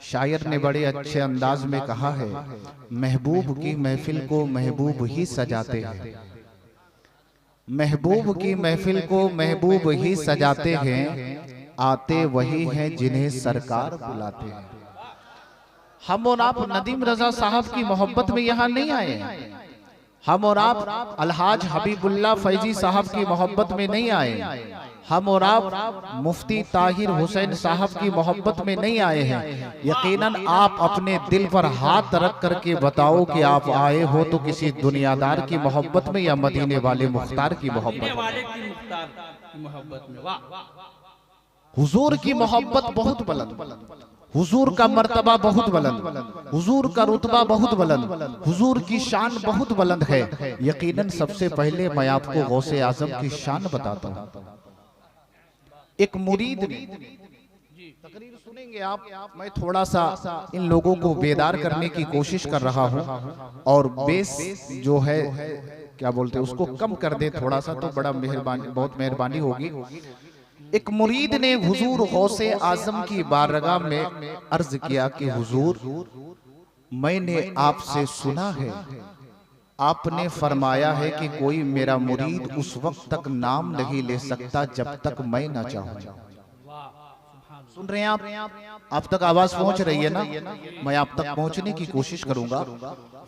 शायर ने बड़े अच्छे अंदाज में कहा है, महबूब की महफिल को महबूब ही सजाते हैं, महबूब की महफिल को महबूब ही सजाते हैं, आते वही हैं जिन्हें सरकार बुलाते हैं। हम और आप नदीम रजा साहब की मोहब्बत में यहाँ नहीं आए हैं, हम और आप अलहाज हबीबुल्लाह फैजी साहब की मोहब्बत में नहीं आए, हम और आप मुफ्ती ताहिर हुसैन साहब की मोहब्बत में नहीं आए हैं। यकीनन आप अपने दिल पर हाथ रख करके बताओ कि आप आए हो तो किसी दुनियादार की मोहब्बत में या मदीने वाले मुख्तार की मोहब्बत में। हुजूर की मोहब्बत बहुत बुलंद, हुजूर का मर्तबा बहुत बुलंद, हुजूर का रुतबा बहुत बुलंद, हुजूर की शान बहुत बुलंद है। यकीनन सबसे पहले मैं आपको गौसे आजम की शान बताता हूँ। एक मुरीद ने, तकरीर सुनेंगे आप, मैं थोड़ा सा इन लोगों को बेदार करने की कोशिश कर रहा हूँ और बेस जो है क्या बोलते हैं उसको कम कर दे थोड़ा सा, तो बड़ा मेहरबानी, बहुत मेहरबानी होगी। एक मुरीद ने हुजूर गौसे आजम की बारगाह में अर्ज किया कि हुजूर, मैंने आपसे सुना है, आपने फरमाया है कि कोई मेरा मुरीद उस वक्त तक नाम नहीं ले सकता जब तक मैं ना चाहूं। सुन रहे हैं आप तक आवाज पहुंच रही है ना? मैं आप तक पहुंचने की कोशिश करूंगा।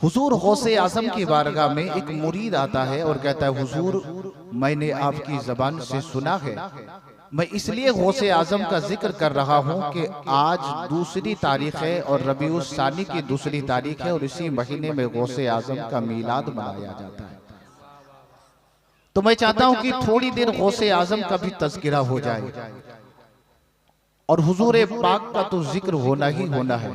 हुजूर गौसे आजम की बारगाह में एक मुरीद आता है और कहता है, हुजूर मैंने आपकी जबान से सुना है, मैं इसलिए गौसे आजम का जिक्र कर रहा हूं कि आज दूसरी तारीख है और रबीउल सानी की दूसरी तारीख है और इसी महीने में गौसे आजम का मीलाद मनाया जाता है। तो मैं चाहता हूं कि थोड़ी देर गौसे आजम का भी तज़किरा हो जाए और हुजूर पाक का तो जिक्र होना ही होना है।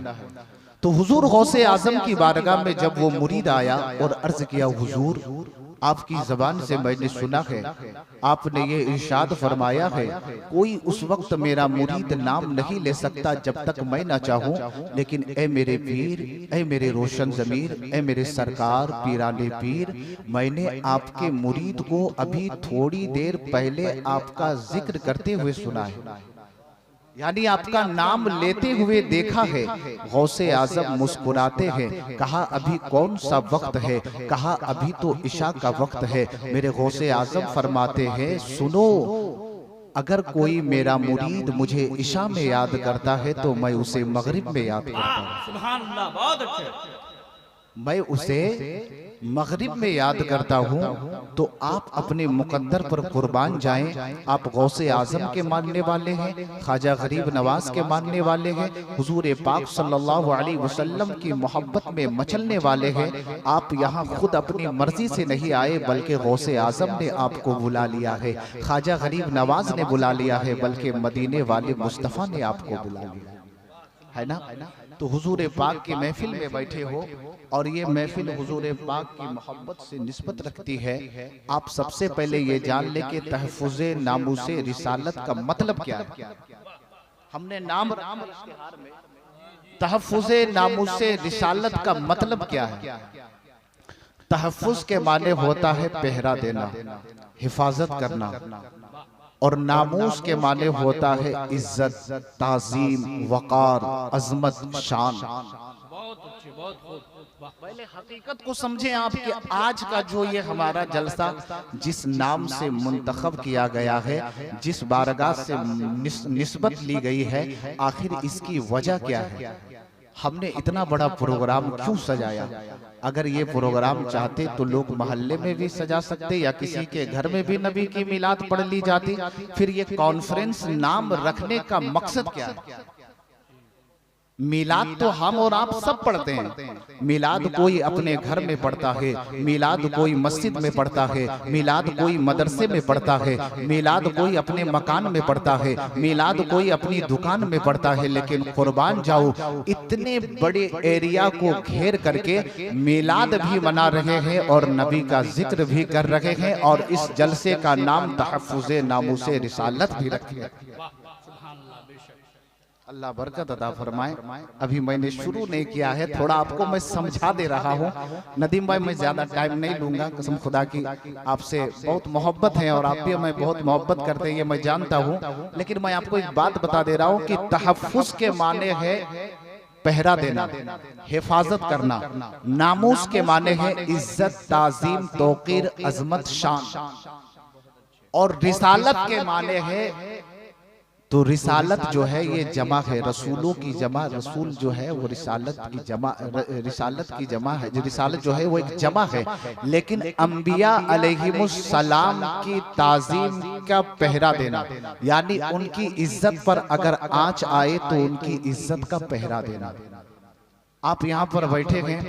तो हुजूर गौसे आजम की बारगाह में जब वो मुरीद आया और अर्ज किया, हुजूर आपकी जबान से मैंने सुना है, आपने ये इरशाद फरमाया है, कोई उस वक्त मेरा मुरीद नाम नहीं ले सकता जब तक मैं ना चाहूं, लेकिन ए मेरे पीर, ए मेरे रोशन जमीर, ए मेरे सरकार पीराने पीर, मैंने आपके मुरीद को अभी थोड़ी देर पहले आपका जिक्र करते हुए सुना है, यानी आपका नाम लेते हुए देखा है। गौसे आजम मुस्कुराते हैं, कहा अभी कौन सा वक्त है, कहा अभी तो इशा का वक्त है। मेरे गौसे आजम फरमाते हैं, सुनो, अगर कोई मेरा मुरीद मुझे इशा में याद करता है तो मैं उसे मगरिब में याद करता हूँ। सुभान अल्लाह, बहुत अच्छे। मैं उसे मगरिब में याद करता हूँ। तो आप अपने मुकद्दर पर कुर्बान जाएं। आप गौसे आजम के मानने वाले हैं, ख्वाजा गरीब नवाज के मानने वाले हैं, हुजूर पाक सल्लल्लाहु अलैहि वसल्लम की मोहब्बत में मचलने वाले हैं। आप यहाँ खुद अपनी मर्जी से नहीं आए, बल्कि गौसे आजम ने आपको बुला लिया है, ख्वाजा गरीब नवाज ने बुला लिया है, बल्कि मदीने वाले मुस्तफ़ा ने आपको बुला लिया है ना। तो हुजूर पाक की महफिल में बैठे हो और ये महफिल हुजूर पाक की मोहब्बत से निस्बत रखती है। आप सबसे पहले ये जान ले कि तहफ़्फ़ुज़े नामूसे रिसालत का मतलब क्या है। हमने नाम तहफ़्फ़ुज़े नामूसे रिसालत का मतलब क्या है। तहफ़्फ़ुज़ के माने होता है पहरा देना, हिफाजत करना, और नामूस के माने होता है इज्जत, ताज़ीम, वक़ार, अज़मत, शान। बहुत अच्छे, बहुत पहले हकीकत को समझें आप कि आज का जो ये हमारा जलसा जिस नाम से मुंतखब किया गया है, जिस बारगाह से निस्बत ली गई है, आखिर इसकी वजह क्या है। हमने इतना बड़ा प्रोग्राम क्यों सजाया। अगर ये प्रोग्राम चाहते तो लोग मोहल्ले में भी सजा सकते या किसी के घर में भी नबी की मिलाद पढ़ ली जाती। फिर ये कॉन्फ्रेंस नाम रखने का मकसद क्या है। मिलाद तो हम और आप सब पढ़ते हैं। मिलाद कोई अपने घर में पढ़ता है, मिलाद कोई मस्जिद में पढ़ता है, मिलाद कोई मदरसे में पढ़ता है, मिलाद कोई अपने मकान में पढ़ता है, मिलाद कोई अपनी दुकान में पढ़ता है। लेकिन कुर्बान जाओ, इतने बड़े एरिया को घेर करके मिलाद भी मना रहे हैं और नबी का जिक्र भी कर रहे हैं और इस जलसे का नाम तहफ़्फ़ुज़े नामूसे रिसालत भी रखे। अल्लाह बरकत अता फरमाए। अभी मैंने शुरू नहीं किया है, थोड़ा आपको मैं समझा दे रहा हूँ। नदीम भाई, मैं ज्यादा टाइम नहीं लूंगा, कसम खुदा की आपसे बहुत मोहब्बत है और आप भी हमें बहुत मोहब्बत करते हैं, ये मैं जानता हूँ। लेकिन मैं आपको एक बात बता दे रहा हूँ कि तहफ़्फ़ुज़ के माने है पहरा देना, हिफाजत करना। नामूस के माने हैं इज्जत, ताजीम, तौकीर, अजमत, शान। और रिसालत के माने है, तो रिसालत जो है ये जमा है, रसूलों की जमा। रसूल जो है वो रिसालत की जमा, रिसालत की जमा है। जो रिसालत जो है वो एक जमा है, लेकिन अंबिया अलैहिमुस्सलाम की ताजीम का पहरा देना, यानी उनकी इज्जत पर अगर आंच आए तो उनकी इज्जत का पहरा देना। आप यहाँ पर बैठे हैं,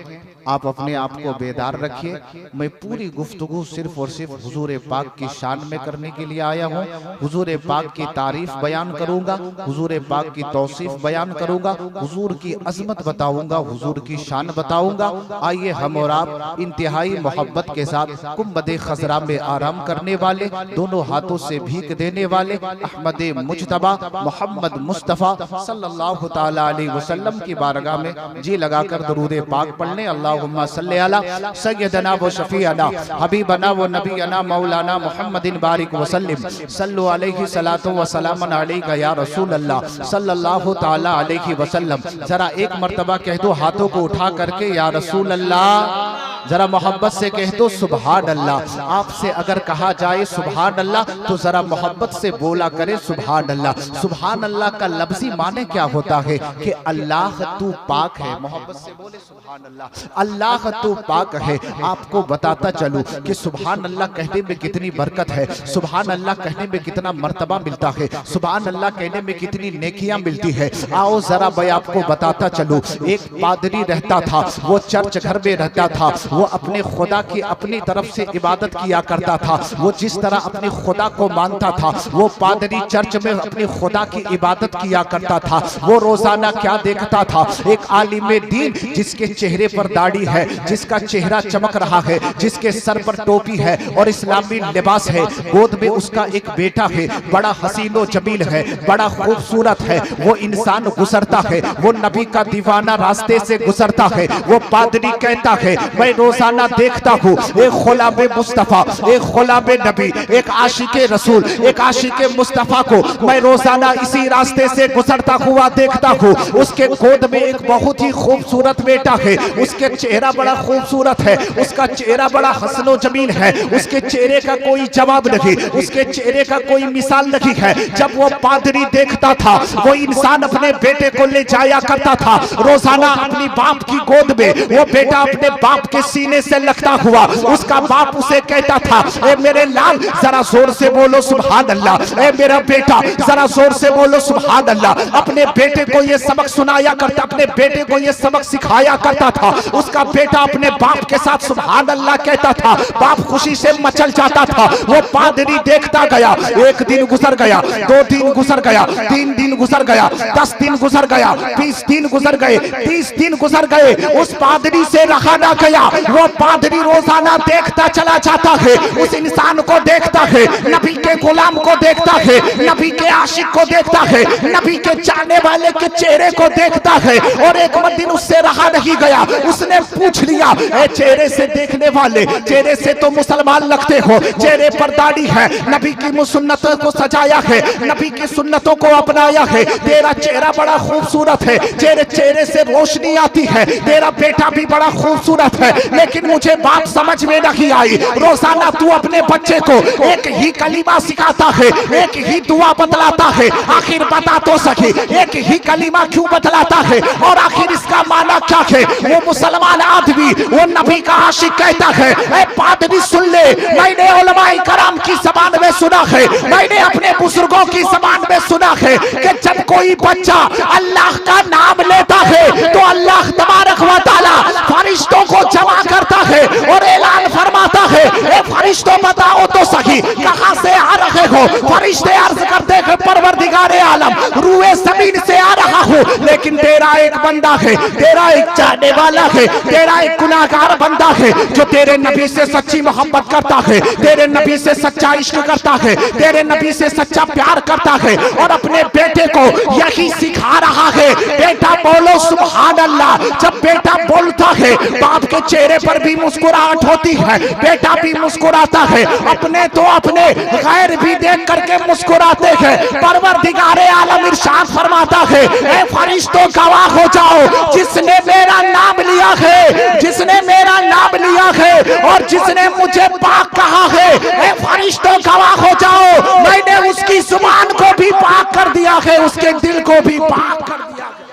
आप अपने आप को बेदार रखिए। मैं पूरी गुफ्तगू सिर्फ और सिर्फ हुजूर पाक की शान में करने के लिए आया हूँ। हुजूर पाक की तारीफ बयान करूंगा, हुजूर पाक की तौसीफ बयान करूंगा, हुजूर की अजमत बताऊंगा, हुजूर की शान बताऊंगा। आइए हम और आप इंतहाई मोहब्बत के साथ कुंबदे खजरा में आराम करने वाले, दोनों हाथों से भीख देने वाले अहमद मुजतबा मोहम्मद मुस्तफ़ा सल्लल्लाहु ताला अलैहि वसल्लम की बारगाह में जी लगाकर दरूद पाक पढ़ लें। अल्लाहुम्मा सल्ली अला सय्यदना व शफीअना हबीबना व नबीना मौलाना मुहम्मदिन बारिक वसल्लिम सल्लु अलैहि सलातो व सलामन अलैका या रसूल अल्लाह सल्लल्लाहु ताला अलैहि वसल्लम। जरा एक मर्तबा कह दो हाथों को उठा करके या रसूल अल्लाह। जरा मोहब्बत से कह दो सुभान अल्लाह। आपसे अगर कहा जाए सुभान अल्लाह तो जरा मोहब्बत से बोला करे सुभान अल्लाह। सुभान अल्लाह का लफ्जी माने क्या होता है कि अल्लाह तू पाक है। मोहब्बत से बोले सुभान अल्लाह। अल्लाह तू पाक है। आपको बताता चलूं कि सुभान अल्लाह कहने में कितनी बरकत है, सुभान अल्लाह कहने में कितना मर्तबा मिलता है, सुभान अल्लाह कहने में कितनी नेकियां मिलती है। आओ जरा मैं आपको बताता चलूं। एक पादरी रहता था, वो चर्च घर में रहता था। वो अपने खुदा की अपनी तरफ से इबादत किया करता था। वो जिस तरह अपने खुदा को मानता था, वो पादरी चर्च में अपने खुदा की इबादत किया करता था। वो रोजाना क्या देखता था, एक आलिम दीन जिसके चेहरे पर दाढ़ी है, जिसका चेहरा चमक रहा है, जिसके सर पर टोपी है और इस्लामी लिबास है, गोद में उसका एक बेटा है, बड़ा हसीनो जमील है, बड़ा खूबसूरत है। वो इंसान गुजरता है, वो नबी का दीवाना रास्ते से गुजरता है। वो पादरी कहता है मैं रोजाना देखता हूँ एक खुलाबे मुस्तफा, एक खुलाबे नबी, एक आशिके रसूल, एक आशिके मुस्तफा को मैं रोजाना इसी रास्ते से गुजरता हुआ देखता हूँ। उसके गोद में एक बहुत ही खूबसूरत बेटा है, उसके चेहरा बड़ा खूबसूरत है, उसका चेहरा बड़ा हसनो जमील है, उसके चेहरे का कोई जवाब नहीं, उसके चेहरे का कोई मिसाल नहीं है। जब वो पादरी देखता था, वो इंसान अपने बेटे को ले जाया करता था रोजाना अपनी बाप की गोद में। वो बेटा अपने बाप के सीने से लगता हुआ, उसका बाप उसे कहता था ए मेरे लाल जरा जोर से बोलो सुभान अल्लाह, ए मेरा बेटा जरा जोर से बोलो सुभान अल्लाह। अपने बेटे को ये सबक सुनाया करता, अपने बेटे को ये सबक सिखाया करता था। उसका बेटा अपने बाप के साथ सुभान अल्लाह कहता था, बाप खुशी से मचल जाता था। वो पादरी देखता गया, एक दिन गुजर गया, 2 दिन गुजर गया, 3 दिन गुजर गया, 10 दिन गुजर गया, 20 दिन गुजर गए, 30 दिन गुजर गए। उस पादरी से रहा ना गया। वो पादरी रोजाना देखता चला जाता है, उस इंसान को देखता है, नबी के गुलाम को देखता है, नबी के आशिक को देखता है, नबी के चाहने वाले के चेहरे को देखता है। और एक दिन उससे रहा नहीं गया, उसने पूछ लिया ए चेहरे से देखने वाले, चेहरे से तो मुसलमान लगते हो, चेहरे पर दाढ़ी है, नबी की सुन्नतों को सजाया है, नबी की सुन्नतों को अपनाया है, तेरा चेहरा बड़ा खूबसूरत है, तेरे चेहरे से रोशनी आती है, तेरा बेटा भी बड़ा खूबसूरत है, लेकिन मुझे बात समझ में नहीं आई। रोजाना तू अपने बच्चे को एक ही कलीमा सिखाता है, एक ही दुआ बतलाता है, आखिर बता तो सके एक ही कलीमा क्यों बतलाता है और आखिर इसका माना क्या है? वो मुसलमान आदमी, वो नबी का आशिक कहता है ए पादरी सुन ले, मैंने उलमाए कराम की ज़बान में सुना है, मैंने अपने बुजुर्गों की ज़बान में सुना है कि जब कोई बच्चा अल्लाह का नाम लेता है तो अल्लाह तबारक व तआला फरिश्तों को जमा करता है और ऐलान फरमाता है ए फरिश्तों बताओ तो सही कहां से आ रहे हो? फरिश्ते अर्ज करते हैं परवरदिगारे आलम रूए ज़मीन से आ रहा हूं, लेकिन तेरा एक बंदा है, तेरा एक चाहने वाला है, तेरा एक गुनाहगार बंदा है जो तेरे नबी से सच्ची मोहब्बत करता है, तेरे नबी से सच्चा इश्क करता है, तेरे नबी से सच्चा प्यार करता है और अपने बेटे को यही सिखा रहा है बेटा बोलो सुभान अल्लाह। जब बेटा बोलता है बाप के चेहरे पर भी मुस्कुराहट होती है, बेटा भी मुस्कुराता है, अपने तो अपने गैर भी देख करके मुस्कुराते हैं। परवरदिगारे आलम इरशाद फरमाता है, ऐ फरिश्तों गवाह हो जाओ, जिसने मेरा नाम लिया है, जिसने मेरा नाम लिया है और जिसने मुझे पाक कहा है, ऐ फरिश्तों गवाह हो जाओ, मैंने उसकी जुबान को भी पाक कर दिया है, उसके दिल को भी पाक कर दिया है।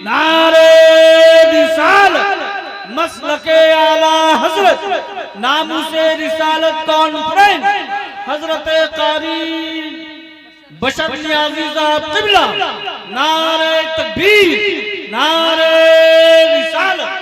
नारे रिसालत मसलके आला हजरत नामुसे रिसालत कॉन्फ्रेंस हजरत कारी बशर अजीजा क़िबला नारे तकबीर नारे रिसालत।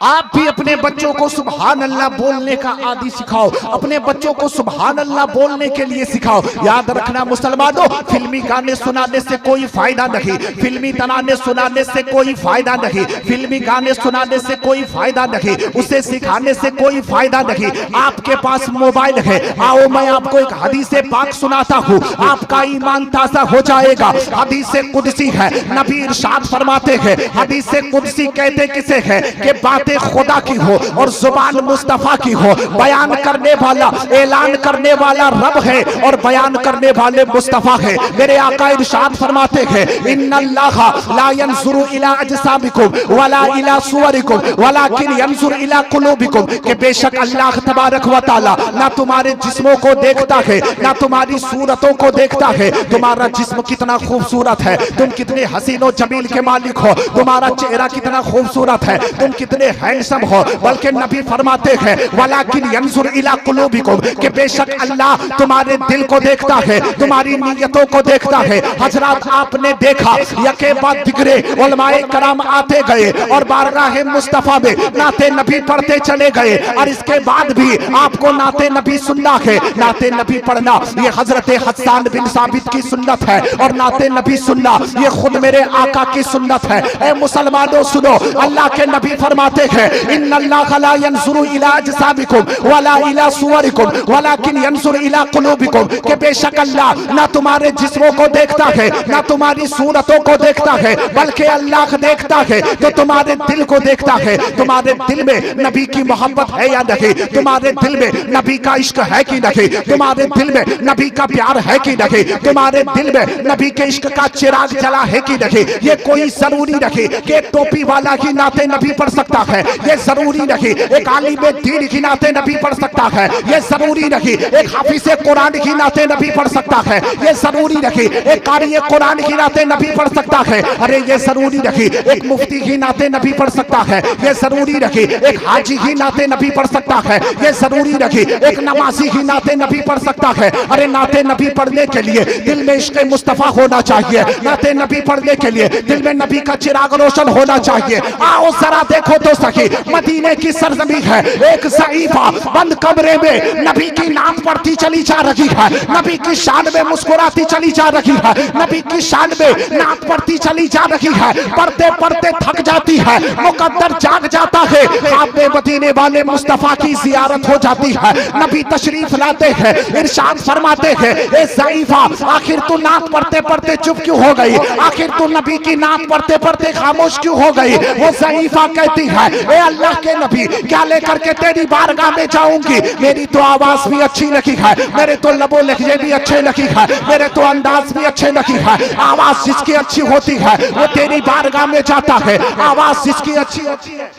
आप भी अपने बच्चों को सुभान अल्लाह बोलने का आदि सिखाओ, अपने बच्चों को सुभान अल्लाह बोलने के लिए सिखाओ। याद रखना मुसलमानों, फिल्मी गाने सुनाने से कोई फायदा नहीं, फिल्मी तराने सुनाने से कोई फायदा नहीं, फिल्मी गाने सुनाने से कोई फायदा नहीं, उसे सिखाने से कोई फायदा नहीं। आपके पास मोबाइल है, आओ मैं आपको एक हदीस पाक सुनाता हूँ, आपका ईमान ताज़ा हो जाएगा। हदीस कुदसी है, नबी इरशाद फरमाते हैं, हदीस कुदसी कहते किसे है कि बात खुदा की हो और जुबान मुस्तफा की हो। बयान करने वाला, ऐलान करने वाला रब है और बयान करने वाले मुस्तफा है। मेरे आका इरशाद फरमाते हैं, इन्नल्लाह ला यंजुरु इला अजसामिकुम वला इला सुवरिकुम वलाकिन यंजुरु इला कुलूबिकुम, कि बेशक अल्लाह तबारक व तआला ना तुम्हारे जिस्मों को देखता है, ना तुम्हारी सूरतों को देखता है। तुम्हारा जिस्म कितना खूबसूरत है, तुम कितने हसीनो जमील के मालिक हो, तुम्हारा चेहरा कितना खूबसूरत है, तुम कितने हैंडसम हो, बल्कि नबी फरमाते हैं वलाकिन यंजुर इला कुलूबिकुम, कि बेशक अल्लाह तुम्हारे दिल को देखता है, तुम्हारी नीयतों को देखता है। हजरत आपने देखा यके बाद दिगरे उलमाए कराम आते गए और बारगाह मुस्तफा में नाते नबी पढ़ते चले गए, और इसके बाद भी आपको नाते नबी सुनना है। नाते नबी पढ़ना ये हजरत हसन बिन साबित की सुन्नत है, और नाते नबी सुनना ये खुद मेरे आका की सुन्नत है। ए मुसलमानों सुनो, अल्लाह के नबी फरमाते हैं, इन्नल्लाह ला यंजुरु इला अजसामिकुम वला इला सुवरिकुम वलाकिन यंजुरु इला कुलूबिकुम, कि बेशक अल्लाह ना तुम्हारे जिस्मों को देखता है, ना तुम्हारी सूरतों को देखता है, बल्कि अल्लाह देखता है तो तुम्हारे दिल को देखता है। तुम्हारे दिल में नबी की मोहब्बत है या नहीं, तुम्हारे दिल में नबी का इश्क है कि नहीं, तुम्हारे दिल में नबी का प्यार है कि नहीं, तुम्हारे दिल में नबी के इश्क का चिराग जला है कि नहीं। ये कोई जरूरी नहीं कि टोपी वाला ही नाते नबी पढ़ सकता है, ये जरूरी नहीं एक आलिम दीन की नाते नबी पढ़ सकता है, ये जरूरी नहीं एक हाफिज कुरान की नाते नबी पढ़ सकता है, ये जरूरी नहीं एक कारी कुरान की नाते नबी पढ़ सकता है, अरे ये जरूरी नहीं एक मुफ्ती की नाते नबी पढ़ सकता है, ये जरूरी नहीं एक हाजी की नाते नबी पढ़ सकता है, ये जरूरी नहीं एक नमाजी की नाते नबी पढ़ सकता है। अरे नाते नबी पढ़ने के लिए दिल में इश्क मुस्तफा होना चाहिए, नाते नबी पढ़ने के लिए दिल में नबी का चिराग रोशन होना चाहिए। आओ जरा देखो तो सही, मदीने की सरजमी है, एक ज़ईफा बंद कमरे में नबी की नात पढ़ती चली जा रही है, नबी की शान में मुस्कुराती चली जा रही है, नबी की शान में नात पढ़ती चली जा रही है, पढ़ते पढ़ते थक जाती है, मुकद्दर जाग जाता है, आपने मदीने वाले मुस्तफा की जियारत हो जाती है, नबी तशरीफ लाते हैं, इरशाद फरमाते हैं, ए ज़ईफा आखिर तू नात पढ़ते पढ़ते चुप क्यों हो गई, आखिर तू नबी की नात पढ़ते पढ़ते खामोश क्यों हो गई। वो ज़ईफा कहती है, ए अल्लाह के नबी क्या लेकर के तेरी बारगाह में जाऊंगी, मेरी तो आवाज भी अच्छी लगी है, मेरे तो लबो लहजे भी अच्छे लगी है, मेरे तो अंदाज भी अच्छे लगी है। आवाज जिसकी अच्छी होती है वो तेरी बारगाह में जाता है, आवाज जिसकी अच्छी होती है।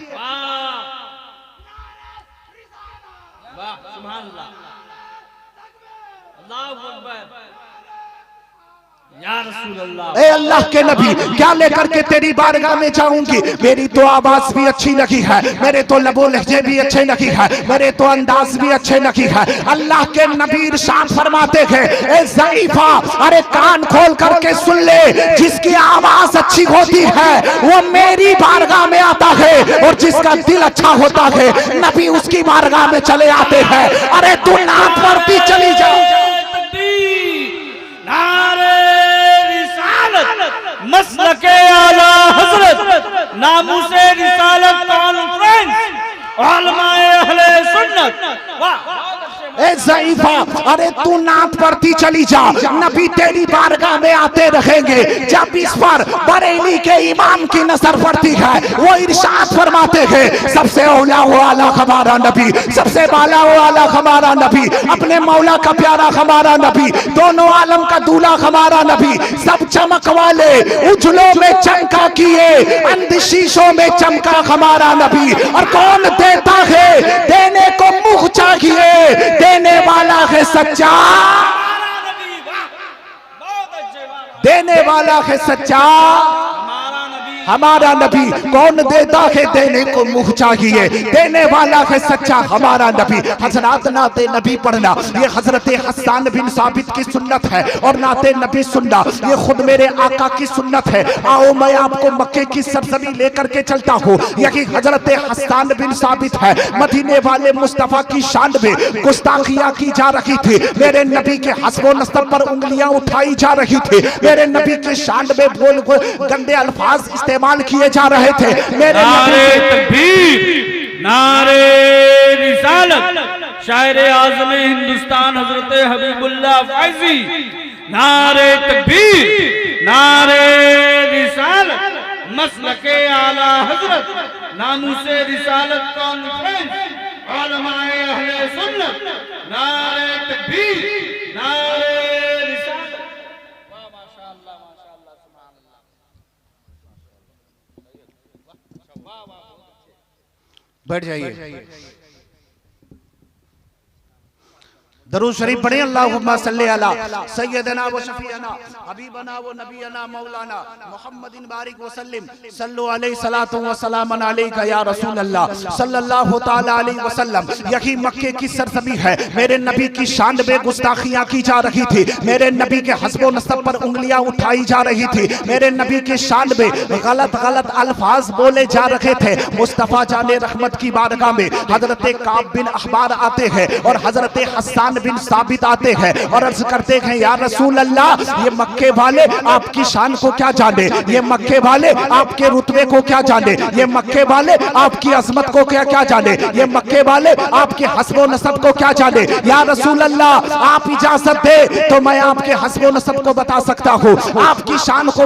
वाह सुभान अल्लाह, अल्लाहू अकबर, या रसूल अल्लाह। ए अल्लाह के नबी क्या लेकर के तेरी बारगाह में जाऊंगी, मेरी तो आवाज भी अच्छी लगी है, मेरे तो लबो लहजे भी अच्छे लगी है, मेरे तो अंदाज भी अच्छे लगी है। अल्लाह के नबी इरशाद फरमाते हैं, ए ज़ईफा अरे कान खोल करके सुन ले, जिसकी आवाज अच्छी होती है वो मेरी बारगाह में आता है, और जिसका दिल अच्छा होता है नबी उसकी बारगाह में चले आते हैं। अरे तू नात पढ़ती चली जाओ। मसलके आला हजरत नामुसे रिसालत कॉन्फ्रेंस उलमाए अहले सुन्नत। वाह ए ज़ईफा, अरे तू नात पढ़ती चली जा, नबी तेरी बारगाह में आते रहेंगे। जब इस पर बरेली के इमाम की नजर पड़ती है, वो इरशाद फरमाते हैं सबसे औला वाला हमारा नबी, सबसे बाला वाला हमारा नबी, अपने मौला का प्यारा हमारा नबी, दोनों आलम का दूल्हा हमारा नबी, सब चमक वाले उजलों में चमका किए, अंधशीशों में चमका हमारा नबी। और कौन देता है, देने को मुख चाहिए, देने वाला है सच्चा, देने वाला है सच्चा हमारा नबी। कौन देता है, देने को मुख चाहिए, देने वाला है सच्चा हमारा नबी। हजरत नाते नबी पढ़ना ये हजरत हसन बिन साबित की सुन्नत है, और नाते नबी सुनना ये खुद मेरे आका की सुन्नत है। आओ मैं आपको मक्के की सरजमी लेकर के चलता हूँ। यही हजरत हसन बिन साबित है। मदीने वाले मुस्तफा की शान में गुस्ताखियां की जा रही थी, मेरे नबी के हस्बो नस्ब पर उंगलियां उठाई जा रही थी, मेरे नबी की शान में बोल गंदे अल्फाज इस्तेमाल किए जा रहे थे। मेरे नारे तकबीर, नारे रिसालत, शायर आज़म हिंदुस्तान हजरत हबीबुल्लाह फैजी। नारे तकबीर, नारे रिसालत, मसलके आला हजरत, नामूसे रिसालत कॉन्फ्रेंस, उलमाए अहले सुन्नत। नारे तकबीर, नारे रिसालत। वाह माशाअल्लाह, माशाअल्लाह, सुभान अल्लाह। बैठ जाइए, दरूद शरीफ पढ़े। अल्लाहुम्मा सल्ली अला सय्यदना व शफीअना हबीबना व नबीना मौलाना मुहम्मदिन बारिक व सल्लिम सल्लु अलैहि सलातु व सलामन अलैका या रसूल अल्लाह सल्लल्लाहु तआला अलैहि वसल्लम। यही मक्के की सरजमी है, मेरे नबी की शान में गुस्ताखियां की जा रही थी, मेरे नबी के हस्बो नस्ब पर उंगलियां उठाई जा रही थी, मेरे नबी के शान में गलत गलत अल्फाज बोले जा रहे थे। मुस्तफा जाने रहमत की बारगाह में हजरत काब बिन अखबार आते हैं और हजरत हसन बिन साबित आते हैं और अर्ज करते हैं या रसूल अल्लाह, ये मक्के वाले आपकी शान को क्या जाने, ये मक्के वाले आपके रुतबे को क्या जाने, ये मक्के वाले आपकी अजमत को क्या क्या जाने, ये मक्के वाले आपके हस्बो नसब को क्या जाने। या रसूल अल्लाह, आप इजाजत दे तो मैं आपके हस्बो नसब को बता सकता हूँ, आपकी शान को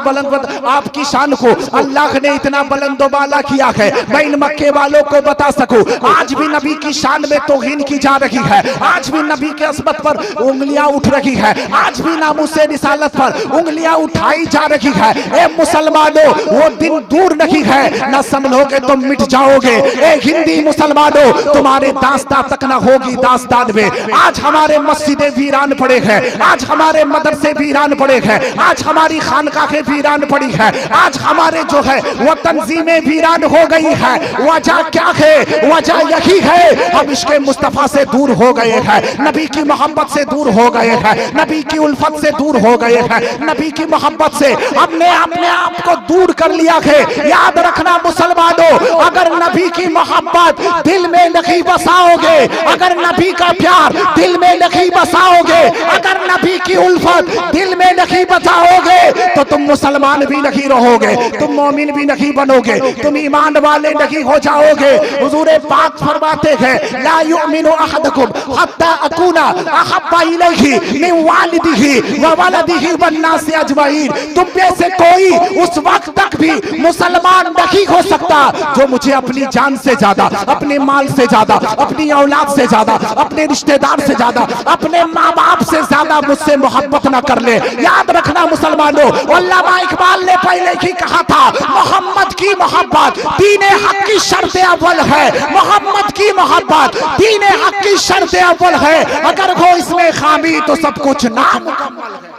आपकी शान को अल्लाह ने इतना बुलंदोबाला किया है, मैं इन मक्के वालों को बता सकूं। आज भी नबी की शान में तौहीन की जा रही है, आज भी नबी के असमत पर उंगलियां उठ रही है, आज भी नामूसे रिसालत पर उंगलियां उठाई जा रही है। ए मुसलमानों, वो दिन दूर नहीं है, ना संभलोगे तो मिट जाओगे। ए हिंदी मुसलमानों, तुम्हारे दास्तां तक ना होगी दास्तान में। आज हमारे मस्जिदें वीरान पड़े हैं, आज हमारे मदरसे वीरान पड़े हैं, आज हमारी खानकाहें वीरान पड़ी है, आज हमारे जो है वो तंजीमें वीरान हो गई है। वजह क्या है? वजह यही है, हम इश्क़ मुस्तफा से दूर हो गए हैं, नबी की मोहब्बत से दूर हो गए हैं, नबी की उल्फत से दूर हो गए हैं, नबी की मोहब्बत से हमने अपने आप को दूर कर लिया है। याद रखना मुसलमानों, अगर नबी की मोहब्बत दिल में नहीं बसाओगे, अगर नबी का प्यार दिल में नहीं बसाओगे, अगर नबी की उल्फत दिल में नहीं बसाओगे, तो तुम मुसलमान भी नहीं रहोगे, तुम मोमिन भी नहीं बनोगे, तुम ईमान वाले नहीं हो जाओगे। हुजूर पाक फरमाते हैं ला युमिनु अहदकुम हत्ता अकूना अहब्बा इलैहि मिन वालिदिही व वलदिही वन नास अजमईन। तुम में से कोई उस वक्त तक भी मुसलमान नहीं हो सकता जो मुझे अपनी जान से ज्यादा, अपने माल से ज्यादा, अपनी औलाद से ज्यादा, अपने रिश्तेदार से ज्यादा, अपने माँ बाप से ज्यादा मुझसे मोहब्बत न कर ले। याद रखना मुसलमानों, अल्लामा इकबाल ने पहले ही कहा था, मोहम्मद की मोहब्बत दीन हक की शर्त अव्वल है, मोहम्मद की मोहब्बत दीन हक की शर्त अव्वल है, अगर हो इसमें खामी तो सब कुछ नामुकम्मल है।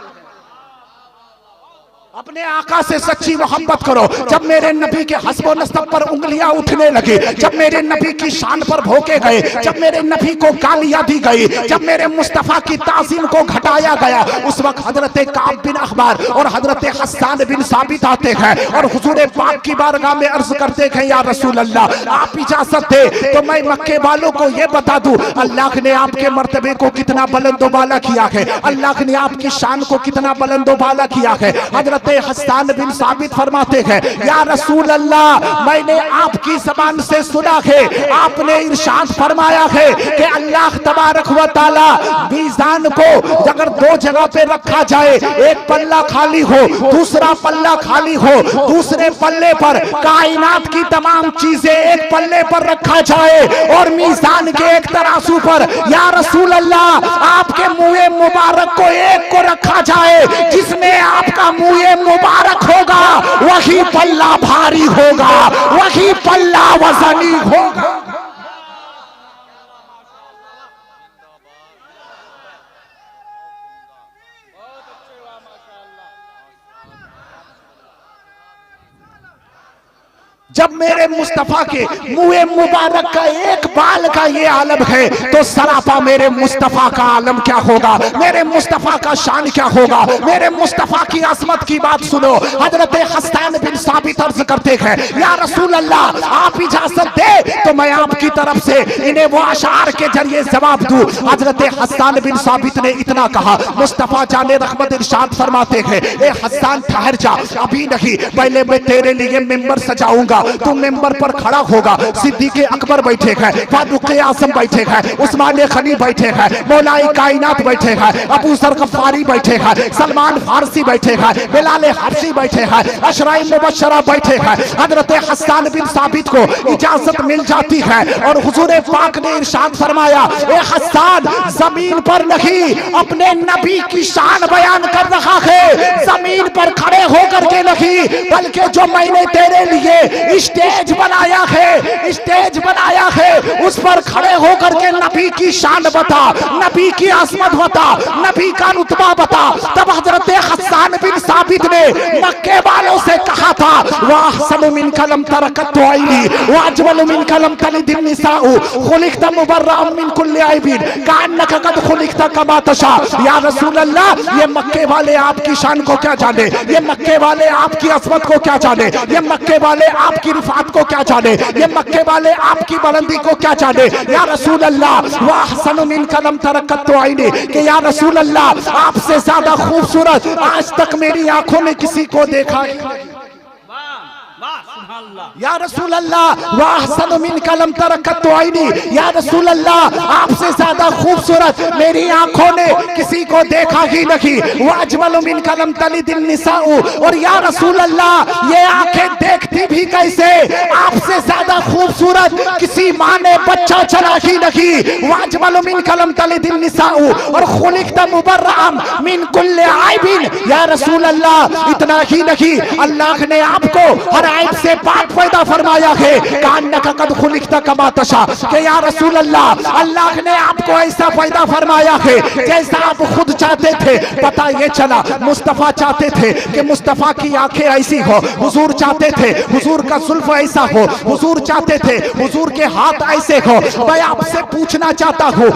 अपने आका से सच्ची मोहब्बत करो। जब मेरे नबी के हस्ब नस्ब पर उंगलियां उठने लगी, जब मेरे नबी की शान पर भोंके गए, जब मेरे नबी को गालियां दी गई, जब मेरे मुस्तफा की ताज़ीम को घटाया गया, उस वक्त हजरत काब बिन अखबार और हजरत हसन बिन साबित आते हैं और हुजूर पाक की बारगाह में अर्ज करते हैं या रसूल अल्लाह, आप इजाजत दे तो मैं मक्के वालों को यह बता दूं, अल्लाह ने आपके मर्तबे को कितना बुलंदोबाला किया है, अल्लाह ने आपकी शान को कितना बुलंदोबाला किया है। हजरत हजरत हसन बिन साबित फरमाते हैं, या रसूल अल्लाह, मैंने आपकी ज़बान से सुना है, आपने इरशाद फरमाया है कि अल्लाह तबारक व तआला मीज़ान को अगर दो जगह पे रखा जाए, एक पल्ला खाली हो, दूसरा पल्ला खाली हो, दूसरे पल्ले पर कायनात की तमाम चीजें एक पल्ले पर रखा जाए और मीज़ान के एक तराजू पर या रसूल अल्लाह आपके मुँह मुबारक को एक को रखा जाए, जिसमें आपका मुँह मुबारक होगा वही पल्ला भारी होगा, वही पल्ला वजनी होगा। जब मेरे मुस्तफा के मुँह मुबारक का एक बाल का ये आलम है, तो सरापा मेरे मुस्तफा का आलम क्या होगा, मेरे मुस्तफा का शान क्या होगा। मेरे मुस्तफा की अजमत की बात सुनो। हजरत हसन बिन साबित अर्ज करते हैं, या रसूल अल्लाह, आप इजाजत दे तो मैं आपकी तरफ से इन्हें वो अशार के जरिए जवाब दूं। हजरत हसन बिन साबित ने इतना कहा, मुस्तफा जाने रहमत इरशाद फरमाते हैं, ए हसन ठहर जा, अभी नहीं, पहले मैं तेरे लिए मिंबर सजाऊंगा, तू मेंबर पर खड़ा होगा। सिद्दीक़ अकबर बैठे हैं, फारूक आज़म बैठे हैं, उस्मान गनी बैठे हैं, मौलाए कायनात बैठे हैं, अबू ज़र गफ़ारी बैठे हैं, सलमान फारसी बैठे हैं, बिलाल हबशी बैठे हैं, अशराए मुबश्शरा बैठे हैं। हजरत हसन बिन साबित को इजाजत मिल जाती है और हुजूर पाक ने इरशाद फरमाया, ए हसन, जमीन पर नहीं अपने नबी की शान बयान कर रहा है, जमीन पर खड़े होकर के नहीं, बल्कि जो मैंने तेरे लिए स्टेज बनाया है, स्टेज बनाया है, उस पर खड़े होकर के नबी की शान बता, नबी की अज़मत बता, नबी का रुतबा बता। तब हजरत हसन बिन साबित ने मक्के वालों से कहा था, वाहसनु मिन कलम तरकत आईनी वाजवल मिन कलम तलिदिन निसाउ खुलिकत मुबर्रअन मिन कुल्ली ऐबिन कान्नका कद खुलिकत कमा तशा। या रसूल अल्लाह, ये मक्के वाले आपकी शान को क्या जाने, ये मक्के वाले आपकी अज़मत को क्या जाने, ये मक्के वाले आपकी रिफात को क्या जाने, ये मक्के वाले आपकी बुलंदी को क्या जाने। या रसूल अल्लाह, वाहसनु मिन कलम तरकत आईनी, कि या रसूल अल्लाह, आपसे ज्यादा खूबसूरत आज तक मेरी आंखों ने किसी को देखा नहीं। या रसूल अल्लाह, वाहसन मिन कलम तरकत आईनी, या रसूल अल्लाह, आपसे ज्यादा खूबसूरत मेरी आंखों ने किसी को देखा ही नहीं। वाजवल मिन कलम तलिदिन निसाउ, और या रसूल अल्लाह, ये आंखें देखती भी कैसे, आपसे ज्यादा खूबसूरत किसी माँ ने बच्चा चला ही नहीं। वाजवल मिन कलम तलिदिन निसाउ, और खुलिकत मुबर्रअन मिन कुल्ली ऐबिन, या रसूल अल्लाह, इतना ही नहीं, अल्लाह ने आपको हर ऐब से पाक पैदा फरमाया है। कान्नका कद खुलिकत कमा तशा, कि या रसूल अल्लाह, अल्लाह ने आपको ऐसा पैदा फरमाया है जैसा आप खुद चाहते थे। पता ये चला, मुस्तफा चाहते थे कि मुस्तफा की आंखें ऐसी हो, हुजूर चाहते थे हुजूर का जुल्फ ऐसा हो, हुजूर चाहते थे हुजूर के हाथ ऐसे हो। मैं आपसे पूछना चाहता हूँ,